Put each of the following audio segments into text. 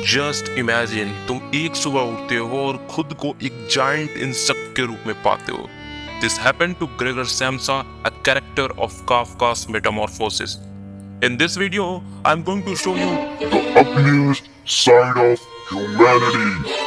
Just imagine तुम एक सुबह उठते हो और खुद को एक जायंट इंसेक्ट के रूप में पाते हो। This happened to Gregor Samsa, a character of Kafka's Metamorphosis. In this video, I'm going to show you the ugliest side of humanity.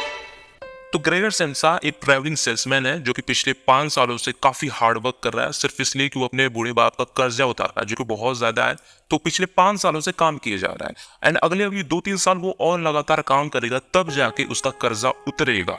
तो ग्रेगर सेम्सा एक ट्रैवलिंग सेल्समैन है जो कि पिछले 5 सालों से काफी हार्ड वर्क कर रहा है, सिर्फ इसलिए कि वो अपने बूढ़े बाप का कर्जा उतार रहा है जो कि बहुत ज्यादा है। तो पिछले 5 सालों से काम किया जा रहा है एंड अगले 2-3 साल वो और लगातार काम करेगा, तब जाके उसका कर्जा उतरेगा।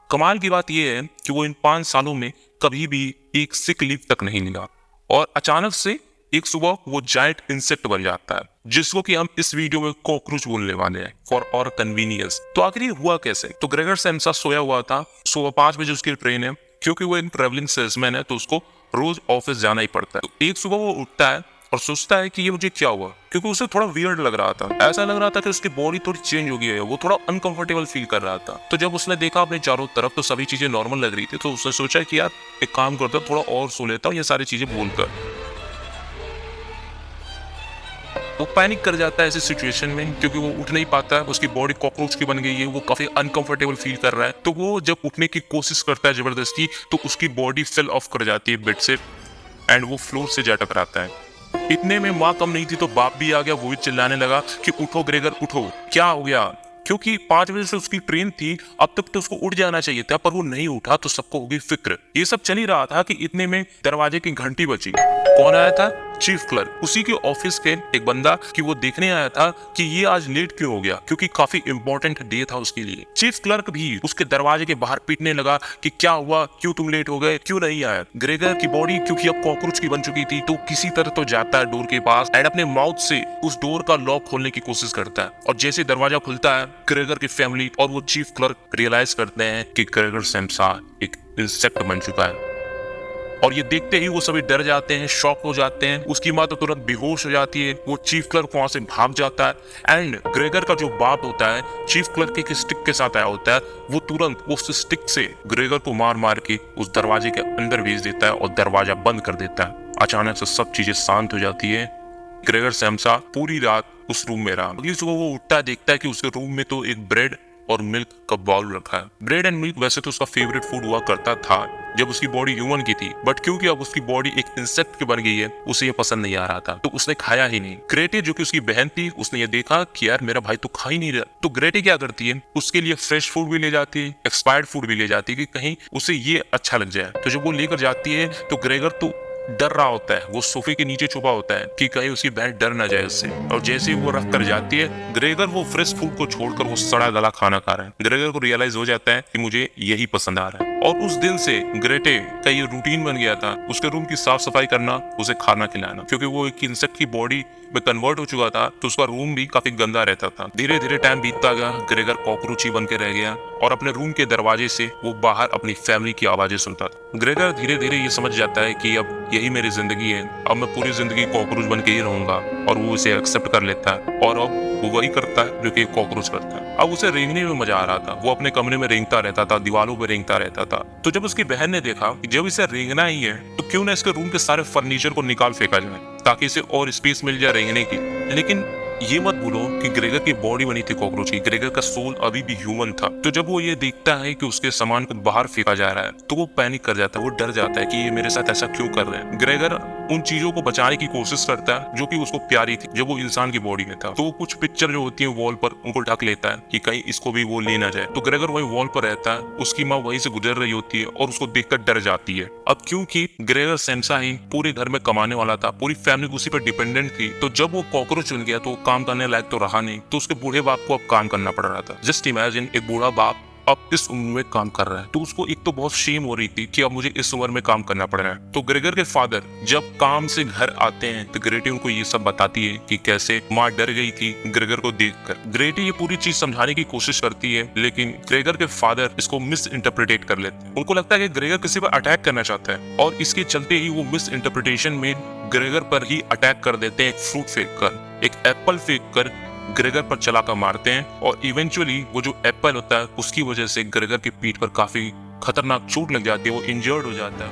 कमाल की बात यह है कि वो इन 5 सालों में कभी भी एक सिक लीव तक नहीं लिया और अचानक से एक सुबह वो जायंट इंसेक्ट बन जाता है, जिसको कि हम इस वीडियो में कॉकरोच बोलने वाले हैं फॉर और कन्वीनियंस। तो आखिर ये हुआ कैसे? तो ग्रेगर सैम्सा सोया हुआ था, सुबह 5 बजे उसकी ट्रेन है, क्योंकि वो एक ट्रेवलिंग सेल्समैन है तो उसको रोज ऑफिस जाना ही पड़ता है। तो एक सुबह वो उठता है और सोचता है कि ये मुझे क्या हुआ, क्योंकि उसे थोड़ा वियर्ड लग रहा था। ऐसा लग रहा था कि उसकी बॉडी थोड़ी चेंज हो गई है, वो थोड़ा अनकंफर्टेबल फील कर रहा था। तो जब उसने देखा अपने चारों तरफ तो सभी चीजें नॉर्मल लग रही थी, तो उसने सोचा कि यार एक काम करता हूं, थोड़ा और सो लेता हूँ ये सारी चीजें भूलकर। वो पैनिक कर जाता है ऐसी सिचुएशन में, क्योंकि वो उठ नहीं पाता है, उसकी बॉडी कॉकरोच की बन गई है, वो काफी अनकंफर्टेबल फील कर रहा है। तो वो जब उठने की कोशिश करता है जबरदस्ती, तो उसकी बॉडी फेल ऑफ कर जाती है बेड से एंड वो फ्लोर से जा टकराता है। इतने में माँ कम नहीं थी तो बाप भी आ गया, वो भी चिल्लाने लगा कि उठो ग्रेगर उठो, क्या हो गया? क्योंकि 5 बजे से उसकी ट्रेन थी, अब तक तो उसको उठ जाना चाहिए था, पर वो नहीं उठा तो सबको होगी फिक्र। ये सब चल ही रहा था कि इतने में दरवाजे की घंटी बजी। कौन आया था? चीफ क्लर्क, उसी के ऑफिस के एक बंदा कि वो देखने आया था कि ये आज लेट क्यों हो गया, क्योंकि काफी इंपॉर्टेंट डे था उसके लिए। चीफ क्लर्क भी उसके दरवाजे के बाहर पीटने लगा कि क्या हुआ, क्यों तुम लेट हो गए, क्यों नहीं आया? ग्रेगर की बॉडी क्योंकि अब कॉकरोच की बन चुकी थी, तो किसी तरह तो जाता है डोर के पास एंड अपने माउथ से उस डोर का लॉक खोलने की कोशिश करता है। और जैसे दरवाजा खुलता है, ग्रेगर की फैमिली और वो चीफ क्लर्क रियलाइज करते हैं कि ग्रेगर सैम्सा एक इंसेक्ट बन चुका है। और ये देखते ही वो सभी डर जाते हैं, शॉक हो जाते हैं। उसकी माँ तो तुरंत बेहोश हो जाती है, वो चीफ क्लर्क वहां से भाग जाता है एंड ग्रेगर का जो बाप होता है चीफ क्लर्क के स्टिक के साथ आया होता है, वो तुरंत उस स्टिक से ग्रेगर को मार मार के उस दरवाजे के अंदर भेज देता है और दरवाजा बंद कर देता है। अचानक से सब चीजें शांत हो जाती है। ग्रेगर सैम्सा पूरी रात उस रूम में रहा। अगली सुबह वो उठता है, देखता है कि उसके रूम में तो एक ब्रेड और मिल्क का बाउल रखा है। ब्रेड एंड मिल्क वैसे तो उसका फेवरेट फूड हुआ करता था जब उसकी बॉडी ह्यूमन की थी, बट क्योंकि अब उसकी बॉडी एक इंसेक्ट की बन गई है, उसे ये पसंद नहीं आ रहा था, तो उसने खाया ही नहीं। ग्रेटे जो कि उसकी बहन थी, उसने ये देखा कि यार मेरा भाई तो खा ही नहीं रहा, तो ग्रेटे क्या करती है, उसके लिए फ्रेश फूड भी ले जाती है, एक्सपायर्ड फूड भी ले जाती है कि कहीं उसे ये अच्छा लग जाए। तो जब वो लेकर जाती है तो ग्रेगर तो डर रहा होता है, वो सोफे के नीचे छुपा होता है कि कहीं उसकी बहन डर ना जाए उससे। और जैसे ही वो रख कर जाती है, ग्रेगर वो फ्रेश फूड को छोड़कर वो सड़ा गला खाना खा रहा है। ग्रेगर को रियलाइज हो जाता है कि मुझे यही पसंद आ रहा है और उस दिन से ग्रेटे का ये रूटीन बन गया था, उसके रूम की साफ सफाई करना, उसे खाना खिलाना। क्योंकि वो एक इंसेक्ट की बॉडी में कन्वर्ट हो चुका था तो उसका रूम भी काफी गंदा रहता था। धीरे धीरे टाइम बीतता गया, ग्रेगर कॉकरोची बन के रह गया और अपने रूम के दरवाजे से वो बाहर अपनी फैमिली की आवाजें सुनता था। ग्रेगर धीरे धीरे ये समझ जाता है कि अब यही मेरी जिंदगी है, अब मैं पूरी जिंदगी कॉकरोच बन के ही रहूंगा, और वो इसे एक्सेप्ट कर लेता है और अब वो वही करता है जो कि कॉकरोच करता है। अब उसे रेंगने में मजा आ रहा था, वो अपने कमरे में रेंगता रहता था, दीवारों पे रेंगता रहता था। तो जब उसकी बहन ने देखा कि जब इसे रेंगना ही है तो क्यों ना इसके रूम के सारे फर्नीचर को निकाल फेंका जाए ताकि इसे और स्पेस मिल जाए रेंगने की। लेकिन ये मत भूलो कि ग्रेगर की बॉडी बनी थी कॉकरोच की, ग्रेगर का सोल अभी भी ह्यूमन था। तो जब वो ये देखता है कि उसके सामान को बाहर फेंका जा रहा है तो वो पैनिक कर जाता है, वो डर जाता है कि ये मेरे साथ ऐसा क्यों कर रहे हैं। ग्रेगर उन चीजों को बचाने की कोशिश करता है जो कि उसको प्यारी थी जब वो इंसान की बॉडी में था। तो वो कुछ पिक्चर जो होती है वॉल पर उनको ढक लेता है कि कहीं इसको भी वो ले ना जाए। तो ग्रेगर वही वॉल पर रहता है, उसकी माँ वहीं से गुजर रही होती है और उसको देखकर डर जाती है। अब क्योंकि ग्रेगर सैम्सा ही पूरे घर में कमाने वाला था, पूरी फैमिली उसी पर डिपेंडेंट थी, तो जब वो कॉकरोच बन गया तो काम करने लायक तो रहा नहीं, तो उसके बूढ़े बाप को अब काम करना पड़ रहा था। जस्ट इमेजिन, एक बूढ़ा बाप अब इस उम्र में काम कर रहा है, तो उसको एक तो बहुत शेम हो रही थी कि अब मुझे इस उम्र में काम करना पड़ रहा है। तो ग्रेगर के फादर जब काम से घर आते हैं तो ग्रेटी उनको ये सब बताती है कि कैसे माँ डर गई थी ग्रेगर को देखकर। ग्रेटी ये पूरी चीज समझाने की कोशिश करती है, लेकिन ग्रेगर के फादर इसको मिस इंटरप्रिटेट कर लेते हैं। उनको लगता है कि ग्रेगर किसी पर अटैक करना चाहता है और इसके चलते ही वो मिस इंटरप्रिटेशन में ग्रेगर पर ही अटैक कर देते हैं। फ्रूट फेंक कर, एक एप्पल फेंक कर ग्रेगर पर चलाकर मारते हैं और इवेंचुअली वो जो एप्पल होता है उसकी वजह से ग्रेगर की पीठ पर काफी खतरनाक चोट लग जाती है, वो इंजर्ड हो जाता है।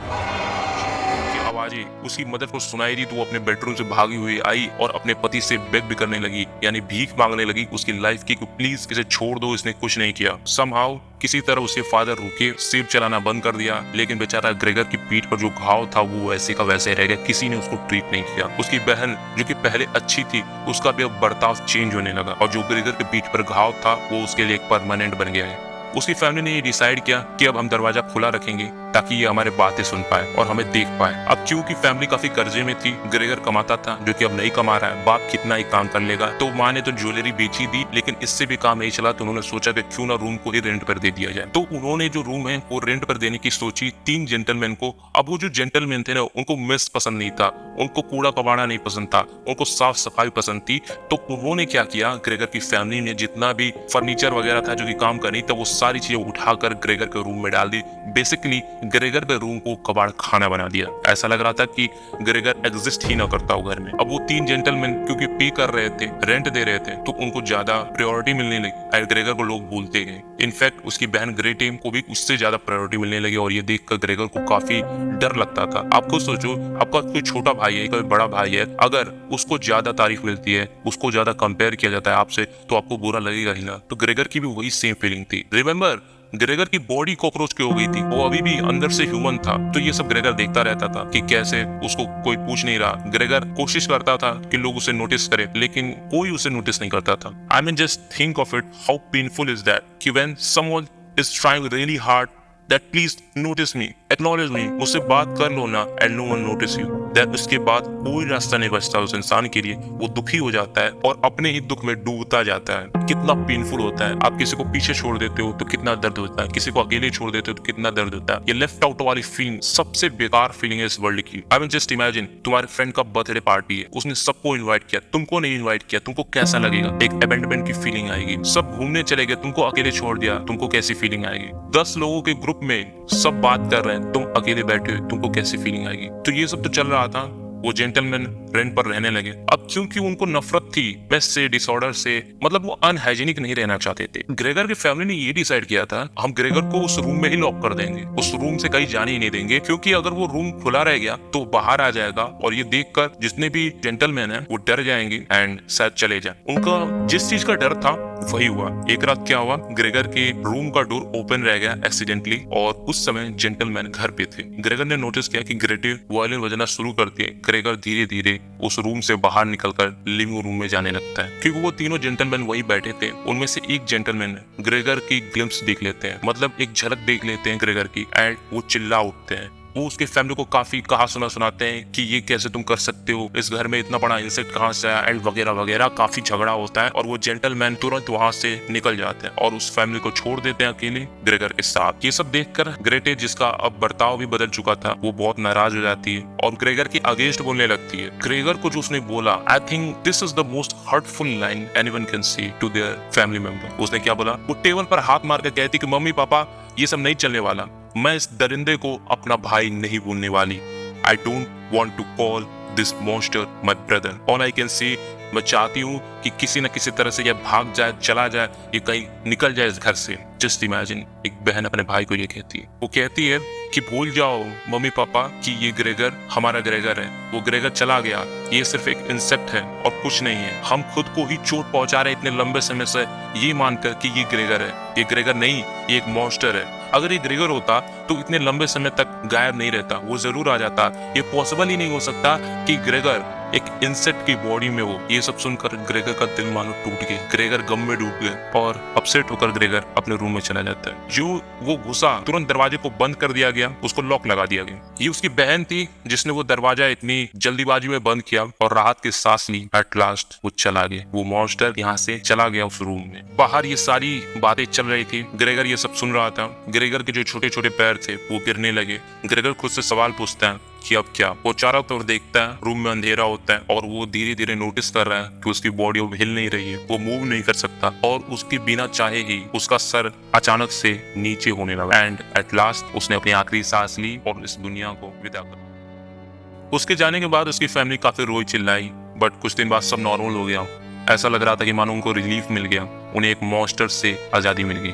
आवाजें उसकी मदर को सुनाई दी तो वो अपने बेडरूम से भागी हुई आई और अपने पति से बेग भी करने लगी, यानी भीख मांगने लगी उसकी लाइफ की कि प्लीज इसे छोड़ दो, इसने कुछ नहीं किया। समहाउ किसी तरह उसके फादर रुके, सिर चलाना बंद कर दिया, लेकिन बेचारा ग्रेगर की पीठ पर जो घाव था वो वैसे का वैसे रह गया, किसी ने उसको ट्रीट नहीं किया। उसकी बहन जो कि पहले अच्छी थी उसका भी अब बर्ताव चेंज होने लगा और जो ग्रेगर के पीठ पर घाव था वो उसके लिए एक परमानेंट बन गया है। उसकी फैमिली ने ये डिसाइड किया कि अब हम दरवाजा खुला रखेंगे ताकि ये हमारे बातें सुन पाए और हमें देख पाए। अब क्योंकि फैमिली काफी कर्जे में थी, ग्रेगर कमाता था जो कि अब नहीं कमा रहा है, बाप कितना ही काम कर लेगा, तो माँ ने तो ज्वेलरी बेची दी, लेकिन इससे भी काम नहीं चला तो उन्होंने सोचा कि क्यों ना रूम को ही रेंट पर दे दिया जाए। तो उन्होंने जो रूम है वो रेंट पर देने की सोची 3 जेंटलमैन को। अब वो जो जेंटलमैन थे ना उनको मेस पसंद नहीं था, उनको कूड़ा कबाड़ा नहीं पसंद था, उनको साफ सफाई पसंद थी। तो उन्होंने क्या किया, ग्रेगर की फैमिली ने जितना भी फर्नीचर वगैरह था जो कि काम करनी था वो सारी चीजें उठाकर ग्रेगर के रूम में डाल दी। बेसिकली ग्रेगर के रूम को कबाड़ खाना बना दिया। ऐसा लग रहा था कि ग्रेगर एग्जिस्ट ही ना करता हो घर में। अब वो 3 जेंटलमैन क्योंकि पे कर रहे थे, रेंट दे रहे थे, तो उनको ज्यादा प्रायोरिटी मिलने लगी और ग्रेगर को लोग भूलते गए। इनफैक्ट उसकी बहन ग्रेटेम को भी उससे ज्यादा प्रायोरिटी मिलने लगी और ये देखकर ग्रेगर को काफी डर लगता था। आप खुद सोचो, आपका कोई छोटा भाई है, कोई बड़ा भाई है, अगर उसको ज्यादा तारीफ मिलती है, उसको ज्यादा कंपेयर किया जाता है आपसे, तो आपको बुरा लगेगा ही ना। तो ग्रेगर की भी वही सेम फीलिंग थी। रिमेम्बर, ग्रेगर की बॉडी कॉकरोच की हो गई थी, वो अभी भी अंदर से ह्यूमन था। तो ये सब ग्रेगर देखता रहता था कि कैसे उसको कोई पूछ नहीं रहा। ग्रेगर कोशिश करता था कि लोग उसे नोटिस करें, लेकिन कोई उसे नोटिस नहीं करता था। I mean just think of it, how painful is that कि when someone is trying really hard that please notice me, acknowledge me, मुझसे बात कर लो ना, and no one notice you। That उसके बाद कोई रास्ता नहीं बचता उस इंसान के लिए, वो दुखी हो जाता है और अपने ही दुख में डूबता जाता है। कितना पेनफुल होता है। आप किसी को पीछे छोड़ देते हो तो कितना दर्द होता है, किसी को अकेले छोड़ देते हो तो कितना दर्द होता है। ये लेफ्ट आउट वाली फीलिंग सबसे बेकार फीलिंग है इस वर्ल्ड की। आई मीन जस्ट इमेजिन, तुम्हारे फ्रेंड का बर्थडे पार्टी है, उसने सबको इन्वाइट किया, तुमको नहीं इन्वाइट किया, तुमको कैसा लगेगा? एक अबेंडनमेंट की फीलिंग आएगी। सब घूमने चले गए, तुमको अकेले छोड़ दिया, तुमको कैसी फीलिंग आएगी? 10 लोगों के ग्रुप में सब बात कर रहे हैं, तुम अकेले बैठे हो, तुमको कैसी फीलिंग आएगी? तो ये सब तो चल रहा था। वो जेंटलमैन रेंट पर रहने लगे। अब क्योंकि उनको नफरत थी पेस्ट से, डिसऑर्डर से, मतलब वो अनहाइजीनिक नहीं रहना चाहते थे। ग्रेगर की फैमिली ने ये डिसाइड किया था, हम ग्रेगर को उस रूम में ही लॉक कर देंगे, उस रूम से कहीं जाने ही नहीं देंगे, क्योंकि अगर वो रूम खुला रह गया तो बाहर आ जाएगा और ये देखकर जितने भी जेंटलमैन हैं वो डर जाएंगे एंड शायद चले जाए। उनका जिस चीज का डर था वही हुआ। एक रात क्या हुआ, ग्रेगर के रूम का डोर ओपन रह गया एक्सीडेंटली और उस समय जेंटलमैन घर पे थे। ग्रेगर ने नोटिस किया कि ग्रेटिव वायलिन बजना शुरू करती है। ग्रेगर धीरे धीरे उस रूम से बाहर निकलकर लिविंग रूम में जाने लगता है, क्योंकि वो तीनों जेंटलमैन वही बैठे थे। उनमें से एक जेंटलमैन ग्रेगर की ग्लिम्स देख लेते हैं, मतलब एक झलक देख लेते हैं ग्रेगर की, एंड वो चिल्ला उठते हैं। वो उसके फैमिली को काफी कहा सुनाते हैं कि ये कैसे तुम कर सकते हो, इस घर में इतना बड़ा इंसेक्ट कहाँ से आया, एंड वगैरह वगैरह। काफी झगड़ा होता है और वो जेंटलमैन तुरंत वहां से निकल जाते हैं और उस फैमिली को छोड़ देते हैं अकेले ग्रेगर के साथ। ये सब देखकर ग्रेटे, जिसका अब बर्ताव भी बदल चुका था, वो बहुत नाराज हो जाती है और ग्रेगर की अगेंस्ट बोलने लगती है। ग्रेगर को जो उसने बोला, I think this is the most hurtful line anyone can say to their family member. उसने क्या बोला, वो टेबल पर हाथ मार कर कहती कि मम्मी पापा ये सब नहीं चलने वाला, मैं इस दरिंदे को अपना भाई नहीं बोलने वाली। I don't want to call this monster my brother. All I can see, मैं चाहती हूँ कि किसी न किसी तरह से यह भाग जाए, चला जाए, ये कहीं निकल जाए इस घर से। जस्ट इमेजिन, एक बहन अपने भाई को ये कहती है। वो कहती है कि भूल जाओ मम्मी पापा कि ये ग्रेगर हमारा ग्रेगर है, वो ग्रेगर चला गया, ये सिर्फ एक इंसेक्ट है और कुछ नहीं है। हम खुद को ही चोट पहुंचा रहे इतने लंबे समय से ये मानकर कि ये ग्रेगर है। ये ग्रेगर नहीं, ये एक मॉन्स्टर है। अगर ये ग्रेगर होता तो इतने लंबे समय तक गायब नहीं रहता, वो जरूर आ जाता। ये पॉसिबल ही नहीं हो सकता कि ग्रेगर एक इंसेक्ट की बॉडी में हो। ये सब सुनकर ग्रेगर का दिल मानो टूट गया। ग्रेगर गम में डूब गया और अपसेट होकर ग्रेगर अपने रूम में चला जाता है। जो वो घुसा, तुरंत दरवाजे को बंद कर दिया गया, उसको लॉक लगा दिया गया। ये उसकी बहन थी जिसने वो दरवाजा इतनी जल्दीबाजी में बंद किया और राहत की सांस ली। एट लास्ट वो चला गया, वो मॉन्स्टर यहाँ से चला गया उस रूम में। बाहर ये सारी बातें चल रही थी, ग्रेगर ये सब सुन रहा था। ग्रेगर के जो छोटे छोटे पैर थे वो गिरने लगे। ग्रेगर खुद से सवाल पूछता है कि अब क्या। वो चारों तरफ देखता है, रूम में अंधेरा होता है और वो धीरे धीरे नोटिस कर रहा है कि उसकी बॉडी अब हिल नहीं रही है, वो मूव नहीं कर सकता और उसकी बिना चाहे ही उसका सर अचानक से नीचे होने लगा। एंड एट लास्ट उसने अपनी आखिरी सांस ली और इस दुनिया को विदा कर। उसके जाने के बाद उसकी फैमिली काफी रोई चिल्लाई, बट कुछ दिन बाद सब नॉर्मल हो गया। ऐसा लग रहा था कि मानो उनको रिलीफ मिल गया, उन्हें एक मॉन्स्टर से आजादी मिल गई।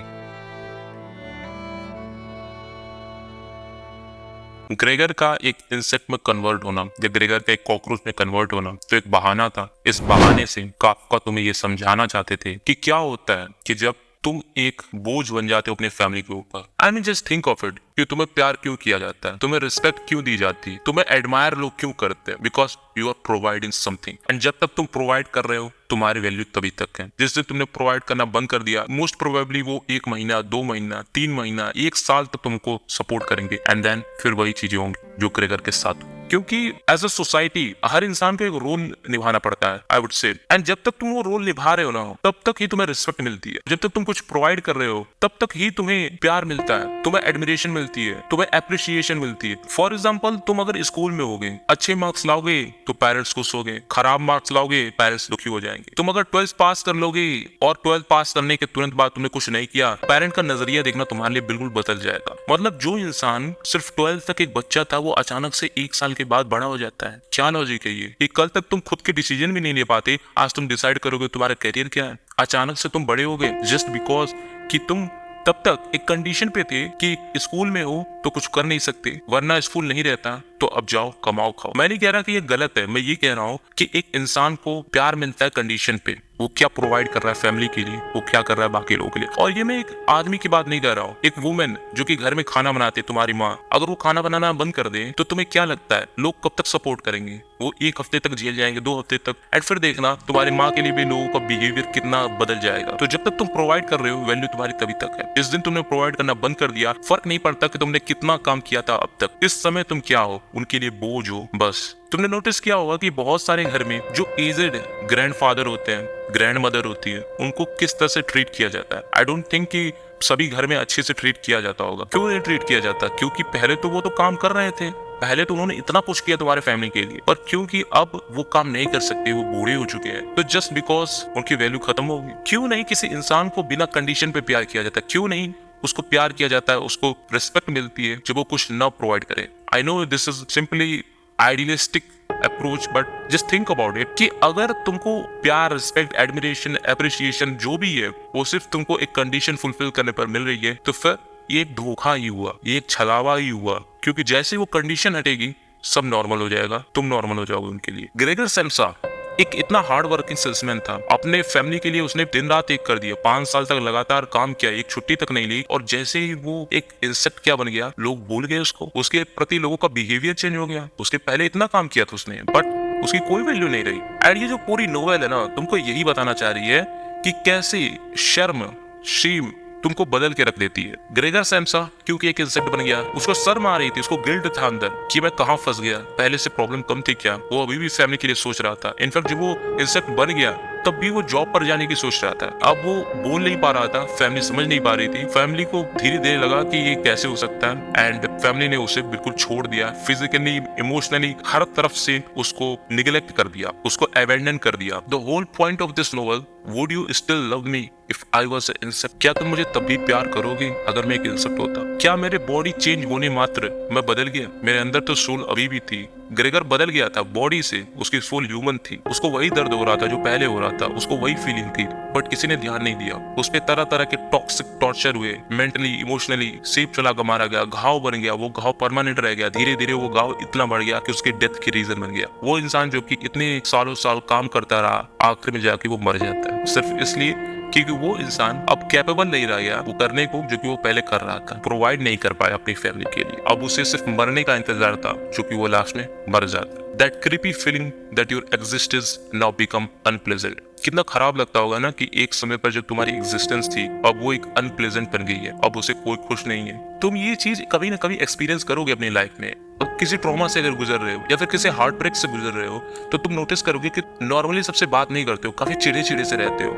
ग्रेगर का एक इंसेक्ट में कन्वर्ट होना या ग्रेगर का एक कॉकरोच में कन्वर्ट होना तो एक बहाना था। इस बहाने से काफका तुम्हें ये समझाना चाहते थे कि क्या होता है कि जब तुम एक बोझ बन जाते हो अपने फैमिली के ऊपर। आई mean just think of it कि तुम्हें प्यार क्यों किया जाता है, तुम्हें रिस्पेक्ट क्यों दी जाती है, तुम्हें एडमायर लोग क्यों करते हैं, because you are providing something. And जब तक तुम प्रोवाइड कर रहे हो तुम्हारी वैल्यू तभी तक है। जिस दिन तुमने प्रोवाइड करना बंद कर दिया, मोस्ट प्रोबेबली वो 1 महीना 2 महीना 3 महीना 1 साल तक तुमको सपोर्ट करेंगे एंड देन फिर वही चीजें होंगी जो ग्रेगर के साथ। क्योंकि एज अ सोसाइटी हर इंसान को एक रोल निभाना पड़ता है, आई वुड से। एंड जब तक तुम वो रोल निभा रहे हो ना, तब तक ही तुम्हें रिस्पेक्ट मिलती है। जब तक तुम कुछ प्रोवाइड कर रहे हो तब तक ही तुम्हें प्यार मिलता है, तुम्हें एडमिरेशन मिलती है, तुम्हें एप्रिसिएशन मिलती है। फॉर एग्जाम्पल, तुम अगर स्कूल में होगे, अच्छे मार्क्स लाओगे तो पेरेंट्स खुश होगे, खराब मार्क्स लाओगे पेरेंट्स दुखी हो जाएंगे। तुम अगर 12th पास कर लोगे और 12th पास करने के तुरंत बाद तुमने कुछ नहीं किया, पेरेंट का नजरिया देखना तुम्हारे लिए बिल्कुल बदल जाएगा। मतलब जो इंसान सिर्फ 12th तक एक बच्चा था, वो अचानक से 1 साल के बाद बड़ा हो जाता है। क्या लॉजिक है ये कि कल तक तुम खुद के डिसीजन भी नहीं ले पाते, आज तुम डिसाइड करोगे तुम्हारा करियर क्या है। अचानक से तुम बड़े हो गए जस्ट बिकॉज कि तुम तब तक एक कंडीशन पे थे कि स्कूल में हो तो कुछ कर नहीं सकते, वरना स्कूल नहीं रहता तो अब जाओ कमाओ खाओ। मैं नहीं कह रहा कि ये गलत है, मैं ये कह रहा हूँ कि एक इंसान को प्यार मिलता है कंडीशन पे, वो क्या प्रोवाइड कर रहा है फैमिली के लिए, वो क्या कर रहा है बाकी लोगों के लिए। और ये मैं एक आदमी की बात नहीं कर रहा हूँ, एक वुमेन जो कि घर में खाना बनाते, तुम्हारी माँ, अगर वो खाना बनाना बंद कर दे तो तुम्हें क्या लगता है लोग कब तक सपोर्ट करेंगे? वो 1 हफ्ते तक झेल जाएंगे, 2 हफ्ते तक, एंड फिर देखना तुम्हारी माँ के लिए भी लोगों का बिहेवियर कितना बदल जाएगा। तो जब तक तुम प्रोवाइड कर रहे हो वैल्यू तुम्हारी तभी तक है। जिस दिन तुमने प्रोवाइड करना बंद कर दिया, फर्क नहीं पड़ता कि तुमने कितना काम किया था अब तक, इस समय तुम क्या हो, उनके लिए बोझ हो बस। तुमने नोटिस किया होगा कि बहुत सारे घर में जो एजेड ग्रैंडफादर होते हैं, ग्रैंड मदर होती है, उनको किस तरह से ट्रीट किया जाता है। आई डोंट थिंक कि सभी घर में अच्छे से ट्रीट किया जाता होगा। क्यों नहीं ट्रीट किया जाता? क्योंकि पहले तो वो तो काम कर रहे थे, पहले तो उन्होंने इतना कुछ किया तुम्हारे फैमिली के लिए, पर क्योंकि अब वो काम नहीं कर सकते, वो बूढ़े हो चुके हैं, तो जस्ट बिकॉज उनकी वैल्यू खत्म होगी। क्यों नहीं किसी इंसान को बिना कंडीशन पे प्यार किया जाता? क्यों नहीं उसको प्यार किया जाता है, उसको रिस्पेक्ट मिलती है जब वो कुछ न प्रोवाइड करे? I know this is simply idealistic approach, but just think about it कि अगर तुमको प्यार, रिस्पेक्ट, एडमिरेशन, एप्रिसिएशन जो भी है वो सिर्फ तुमको एक कंडीशन फुलफिल करने पर मिल रही है, तो फिर ये एक धोखा ही हुआ, ये एक छलावा ही हुआ। क्योंकि जैसे वो कंडीशन हटेगी सब नॉर्मल हो जाएगा, तुम नॉर्मल हो जाओगे उनके लिए। ग्रेगर सेल्सा एक इतना हार्ड वर्किंग सेल्समैन था, अपने फैमिली के लिए उसने दिन रात एक कर दिया, 5 साल तक लगातार काम किया, एक छुट्टी तक नहीं ली, और जैसे ही वो एक इंसेक्ट क्या बन गया, लोग भूल गए उसको, उसके प्रति लोगों का बिहेवियर चेंज हो गया। उसके पहले इतना काम किया था उसने, बट उसकी कोई वैल्यू नहीं रही। एंड ये जो पूरी नोवेल है ना, तुमको यही बताना चाह रही है कि कैसे शर्म, शेम तुमको बदल के रख देती है। ग्रेगर सैम्सा क्योंकि एक इंसेक्ट बन गया, उसको शर्म आ रही थी, उसको गिल्ट था अंदर कि मैं कहाँ फंस गया, पहले से प्रॉब्लम कम थी क्या? वो अभी भी फैमिली के लिए सोच रहा था। इनफैक्ट जब वो इंसेक्ट बन गया तब भी वो जॉब पर जाने की सोच रहा था। अब वो बोल नहीं पा रहा था, फैमिली समझ नहीं पा रही थी। फैमिली को धीरे धीरे लगा कि ये कैसे हो सकता है, एंड फैमिली ने उसे बिल्कुल छोड़ दिया, फिजिकली, इमोशनली, हर तरफ से उसको निगलेक्ट कर दिया, उसको अबैंडन कर दिया। The whole point of this novel, would you still love me if I was an insect? क्या तुम मुझे तब भी प्यार करोगे अगर मैं एक इंसेक्ट होता? क्या मेरे बॉडी चेंज होने मात्र मैं बदल गया? मेरे अंदर तो सोल अभी भी थी। ग्रेगर बदल गया था बॉडी से, उसकी सोल ह्यूमन थी, उसको वही दर्द हो रहा था जो पहले हो रहा था, उसको वही फीलिंग थी, बट किसी ने ध्यान नहीं दिया। उस पे तरह तरह के टॉक्सिक टॉर्चर हुए, मेंटली, इमोशनली, सेप चला कर मारा गया, घाव बन गया, वो घाव परमानेंट रह गया। धीरे धीरे वो घाव इतना बढ़ गया कि उसके डेथ की रीजन बन गया। वो इंसान जो कि इतने सालों साल काम करता रहा, आखिर में जाके वो मर जाता है, सिर्फ इसलिए क्योंकि वो इंसान अब कैपेबल नहीं रह गया वो करने को जो कि वो पहले कर रहा था, प्रोवाइड नहीं कर पाया अपनी फैमिली के लिए। अब उसे सिर्फ मरने का इंतजार था, जो कि वो लास्ट में मर जाता। That creepy feeling that your existence now become unpleasant. कितना खराब लगता होगा ना कि एक समय पर जो तुम्हारी एग्जिस्टेंस थी अब वो एक अनप्लेजेंट बन गई है, अब उसे कोई खुश नहीं है। तुम ये चीज कभी ना कभी एक्सपीरियंस करोगे अपनी लाइफ में। अब किसी ट्रॉमा से अगर गुजर रहे हो या फिर किसी हार्ट ब्रेक से गुजर रहे हो तो तुम नोटिस करोगे कि नॉर्मली सबसे बात नहीं करते हो, काफी चिड़े चिड़े से रहते हो,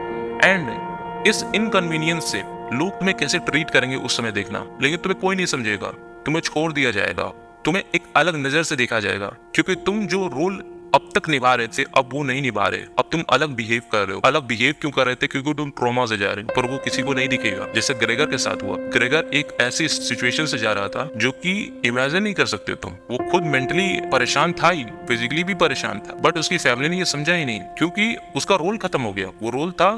एंड इस इनकन्वीनियंस से लोग तुम्हें कैसे ट्रीट करेंगे उस समय देखना। लेकिन तुम्हें कोई नहीं समझेगा, तुम्हें छोड़ दिया जाएगा, तुम्हें एक अलग नजर से देखा जाएगा, क्योंकि तुम जो रोल अब तक निभा रहे थे अब वो नहीं निभा रहे, अब तुम अलग बिहेव कर रहे हो। अलग बिहेव क्यों कर रहे थे? क्योंकि तुम ट्रॉमा से जा रहे हो, पर वो किसी को नहीं दिखेगा। जैसे ग्रेगर के साथ हुआ, ग्रेगर एक ऐसी सिचुएशन से जा रहा था जो कि इमेजिन नहीं कर सकते तुम। वो खुद मेंटली परेशान था ही, फिजिकली भी परेशान था, बट उसकी फैमिली ने ये समझा ही नहीं, क्योंकि उसका रोल खत्म हो गया। वो रोल था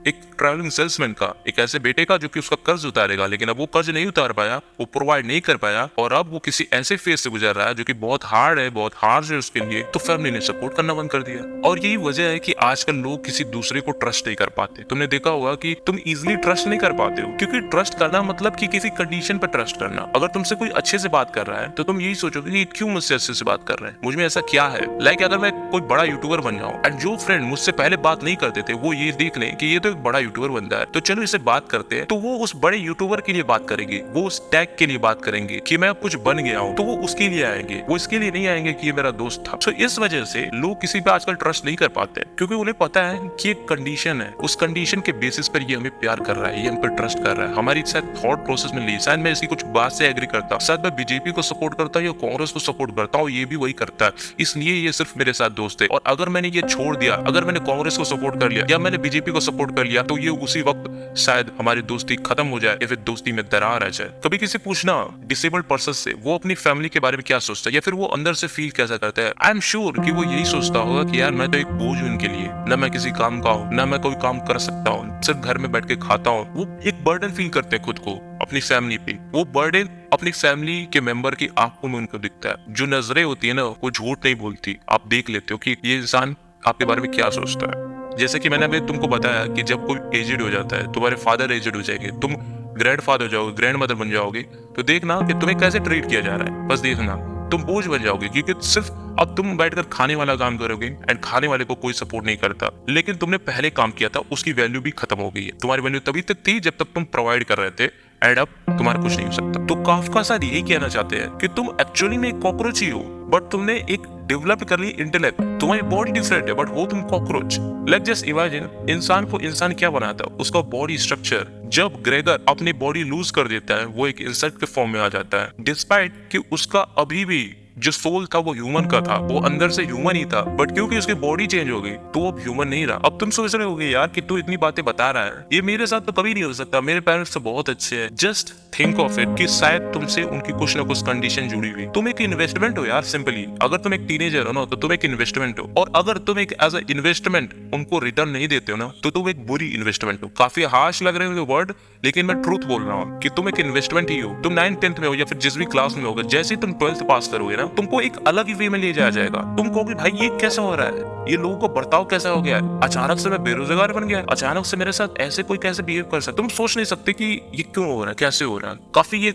एक ट्रैवलिंग सेल्समैन का, एक ऐसे बेटे का जो कि उसका कर्ज उतारेगा, लेकिन अब वो कर्ज नहीं उतार पाया, वो प्रोवाइड नहीं कर पाया और अब वो किसी ऐसे फेज से गुजर रहा है जो कि बहुत हार्ड है, बहुत हार्ड है उसके लिए, तो फैमिली ने सपोर्ट करना बंद कर दिया। और यही वजह है कि आजकल लोग किसी दूसरे को ट्रस्ट नहीं कर पाते। तुमने देखा होगा कि तुम इजीली ट्रस्ट नहीं कर पाते हो, क्योंकि ट्रस्ट करना मतलब कि किसी कंडीशन पर ट्रस्ट करना। अगर तुमसे कोई अच्छे से बात कर रहा है तो तुम यही सोचोगे कि क्यों मुझसे अच्छे से बात कर रहे हैं, मुझ में ऐसा क्या है। लाइक अगर मैं कोई बड़ा यूट्यूबर बन जाऊं एंड जो फ्रेंड मुझसे पहले बात नहीं करते थे वो ये देख लें कि ये तो एक बड़ा यूट्यूबर बंदा है, तो चलो इसे बात करते हैं, तो वो उस बड़े यूट्यूबर के लिए बात करेंगे, वो उस टैग के लिए बात करेंगे कि मैं अब कुछ बन गया हूँ, तो वो उसके लिए आएंगे, वो इसके लिए नहीं आएंगे कि ये मेरा दोस्त था। तो इस वजह से लोग किसी पे आजकल ट्रस्ट नहीं कर पाते, क्योंकि उन्हें पता है कि एक कंडीशन है, उस कंडीशन के बेसिस पर ये हमें प्यार कर रहा है, ये हम पर ट्रस्ट कर रहा है, हमारी शायद थॉट प्रोसेस में नहीं, शायद मैं इसकी कुछ बात से एग्री करता, शायद मैं बीजेपी को सपोर्ट करता या कांग्रेस को सपोर्ट करता हूँ, ये भी वही करता है, इसलिए ये सिर्फ मेरे साथ दोस्त है। और अगर मैंने ये छोड़ दिया, अगर मैंने कांग्रेस को सपोर्ट कर लिया या मैंने बीजेपी को सपोर्ट कर लिया, तो ये उसी वक्त शायद हमारी दोस्ती खत्म हो जाए या फिर दोस्ती में दरार आ जाए। कभी किसी पूछना डिसेबल्ड पर्सन से वो अपनी फैमिली के बारे में क्या सोचता है या फिर वो अंदर से फील कैसा करता है, आई एम श्योर कि वो यही सोचता होगा कि यार मैं तो एक बोझ हूं इनके लिए, ना मैं किसी काम का हूँ, ना मैं कोई काम कर सकता हूँ, सिर्फ घर में बैठ के खाता हूँ। वो एक बर्डन फील करते हैं खुद को अपनी फैमिली पे, वो बर्डन अपनी फैमिली के मेंबर की आंखों में उनको दिखता है। जो नजरें होती है ना वो झूठ नहीं बोलती, आप देख लेते हो कि ये इंसान आपके बारे में क्या सोचता है। जैसे कि मैंने अभी तुमको बताया कि जब कोई एजेड हो जाता है, तुम्हारे फादर एजेड हो जाएंगे, तुम ग्रैंड फादर हो जाओगे, ग्रैंड मदर बन जाओगे, तो देखना कि तुम्हें कैसे ट्रीट किया जा रहा है, बस देखना तुम बोझ बन जाओगे, क्योंकि सिर्फ अब तुम बैठकर खाने वाला काम करोगे एंड खाने वाले को कोई सपोर्ट नहीं करता। लेकिन तुमने पहले काम किया था, उसकी वैल्यू भी खत्म हो गई है। तुम्हारी वैल्यू तभी तक थी जब तक तुम प्रोवाइड कर रहे थे एंड अब तुम्हारा कुछ नहीं हो सकता। तो काफका साथ यही कहना चाहते हैं कि तुम एक्चुअली में एक कॉकरोच ही हो, बट तुमने एक डेवलप कर ली इंटेलेक्ट, तुम्हारी बॉडी डिफरेंट है बट हो तुम कॉकरोच। लेट्स जस्ट इमेजिन इंसान को इंसान क्या बनाता है, उसका बॉडी स्ट्रक्चर। जब ग्रेगर अपनी बॉडी लूज कर देता है वो एक इंसेक्ट के फॉर्म में आ जाता है, डिस्पाइट कि उसका अभी भी जो सोल था वो ह्यूमन का था, वो अंदर से ह्यूमन ही था, बट क्योंकि उसकी बॉडी चेंज हो गई तो वो अब ह्यूमन नहीं रहा। अब तुम सोच रहे होगे यार कि तू इतनी बातें बता रहा है, ये मेरे साथ तो कभी नहीं हो सकता, मेरे पेरेंट्स तो बहुत अच्छे हैं। जस्ट थिंक ऑफ इट कि शायद तुमसे उनकी कुछ ना कुछ कंडीशन जुड़ी हुई। तुम एक इन्वेस्टमेंट हो यार, सिंपली। अगर तुम एक टीनेजर हो ना तो तुम एक इन्वेस्टमेंट हो, और अगर तुम एक एज अ इन्वेस्टमेंट उनको रिटर्न नहीं देते हो ना तो तुम एक बुरी इन्वेस्टमेंट हो। काफी हार्श लग रहे हो वर्ड, लेकिन मैं ट्रूथ बोल रहा हूँ कि तुम एक इन्वेस्टमेंट ही हो। तुम 9th 10th में हो या फिर जिस भी क्लास में होगा, जैसे ही तुम 12th पास करोगे ना तुमको एक अलग ही वे में ले जाया जाएगा। तुम कहोगे भाई ये कैसा हो रहा है, ये लोगों को बर्ताव कैसा हो गया है, अचानक से मैं बेरोजगार बन गया, अचानक से मेरे साथ ऐसे कोई कैसे बिहेव कर सकता। तुम सोच नहीं सकते कि ये क्यों हो रहा है, कैसे हो रहा है। काफी ये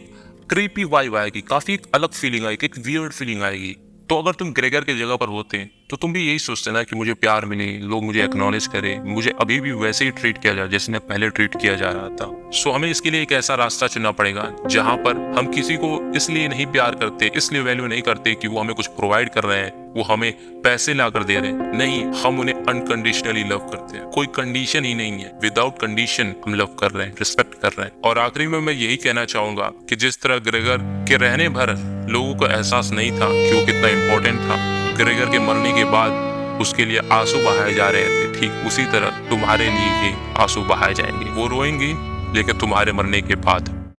क्रीपी वाइब आएगी, काफी एक अलग फीलिंग आएगी, एक वियर्ड फीलिंग आएगी। तो अगर तुम ग्रेगर की जगह पर होते तो तुम भी यही सोचते ना कि मुझे प्यार मिले, लोग मुझे एक्नॉलेज करें, मुझे अभी भी वैसे ही ट्रीट किया जाए जैसे मैं पहले ट्रीट किया जा रहा था। सो हमें इसके लिए एक ऐसा रास्ता चुनना पड़ेगा जहां पर हम किसी को इसलिए नहीं प्यार करते, इसलिए वैल्यू नहीं करते कि वो हमें कुछ प्रोवाइड कर रहे हैं, वो हमें पैसे ला कर दे रहे हैं। नहीं, हम उन्हें अनकंडीशनली लव करते हैं, कोई कंडीशन ही नहीं है, विदाउट कंडीशन हम लव कर रहे हैं, रिस्पेक्ट कर रहे हैं। और आखिरी में मैं यही कहना चाहूंगा कि जिस तरह ग्रेगर के रहने भर लोगों को एहसास नहीं था कि वो कितना इंपॉर्टेंट था, ग्रेगर के मरने के बाद उसके लिए आंसू बहाए जा रहे थे, ठीक उसी तरह तुम्हारे लिए भी आंसू बहाए जाएंगे। वो रोएंगे लेकिन तुम्हारे मरने के बाद।